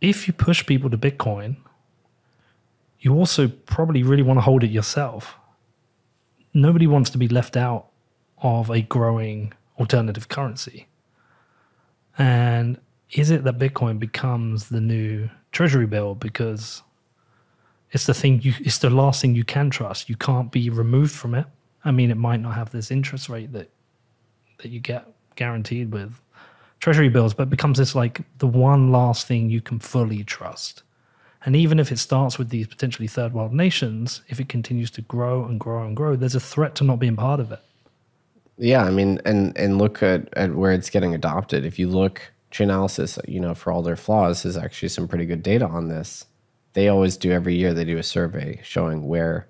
If you push people to Bitcoin, you also probably really want to hold it yourself. Nobody wants to be left out of a growing alternative currency. And is it that Bitcoin becomes the new treasury bill because it's it's the last thing you can trust. You can't be removed from it. I mean, it might not have this interest rate that you get guaranteed with treasury bills, but it becomes this like the one last thing you can fully trust. And even if it starts with these potentially third world nations, if it continues to grow and grow and grow, there's a threat to not being part of it. Yeah, I mean, and look at where it's getting adopted. If you look, Chainalysis, for all their flaws, is actually some pretty good data on this. They always do every year. They do a survey showing where,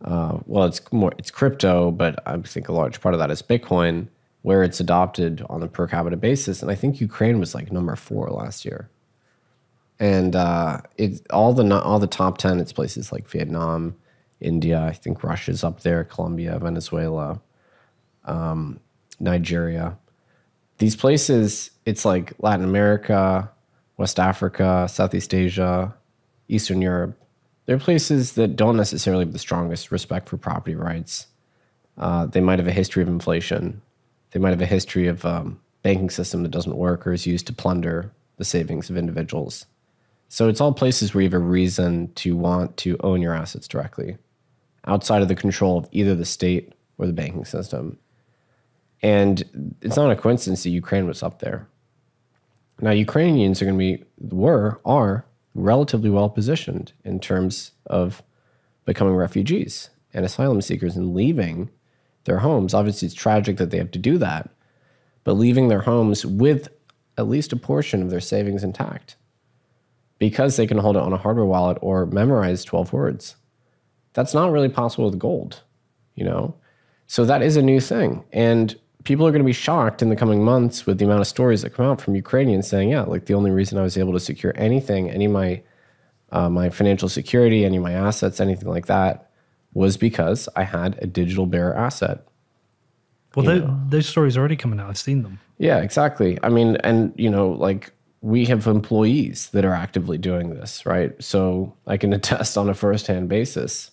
it's crypto, but I think a large part of that is Bitcoin, where it's adopted on a per capita basis. And I think Ukraine was like number 4 last year. And it's all the top 10. It's places like Vietnam, India. I think Russia's up there, Colombia, Venezuela, Nigeria. These places, it's like Latin America, West Africa, Southeast Asia, Eastern Europe. They're places that don't necessarily have the strongest respect for property rights. They might have a history of inflation. They might have a history of banking system that doesn't work or is used to plunder the savings of individuals. So it's all places where you have a reason to want to own your assets directly, outside of the control of either the state or the banking system. And it's not a coincidence that Ukraine was up there. Now, Ukrainians are relatively well positioned in terms of becoming refugees and asylum seekers and leaving their homes. Obviously, it's tragic that they have to do that, but leaving their homes with at least a portion of their savings intact because they can hold it on a hardware wallet or memorize 12 words. That's not really possible with gold, So that is a new thing. And people are going to be shocked in the coming months with the amount of stories that come out from Ukrainians saying, yeah, like the only reason I was able to secure anything, any of my financial security, any of my assets, anything like that, was because I had a digital bearer asset. Well, those stories are already coming out. I've seen them. Yeah, exactly. I mean, and, we have employees that are actively doing this, right? So I can attest on a firsthand basis.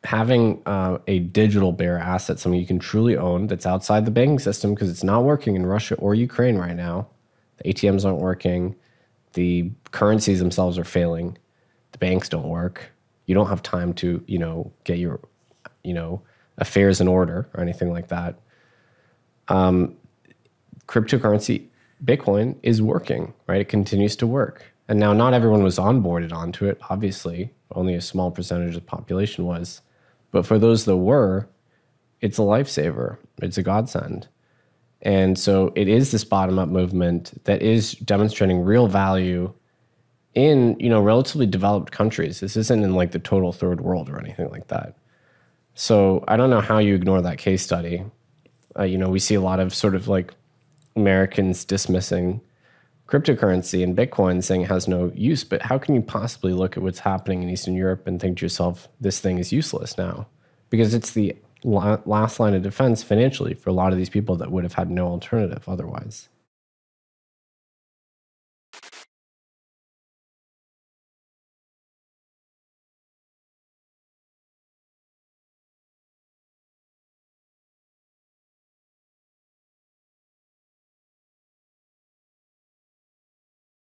Having a digital bearer asset, something you can truly own that's outside the banking system because it's not working in Russia or Ukraine right now. The ATMs aren't working. The currencies themselves are failing. The banks don't work. You don't have time to, get your, affairs in order or anything like that. Cryptocurrency, Bitcoin, is working, right? It continues to work. And now not everyone was onboarded onto it, obviously. Only a small percentage of the population was. But for those that were, it's a lifesaver. It's a godsend. And so it is this bottom-up movement that is demonstrating real value in, relatively developed countries. This isn't in like the total third world or anything like that. So I don't know how you ignore that case study. We see a lot of sort of like Americans dismissing cryptocurrency and Bitcoin, saying it has no use. But how can you possibly look at what's happening in Eastern Europe and think to yourself, this thing is useless now? Because it's the last line of defense financially for a lot of these people that would have had no alternative otherwise.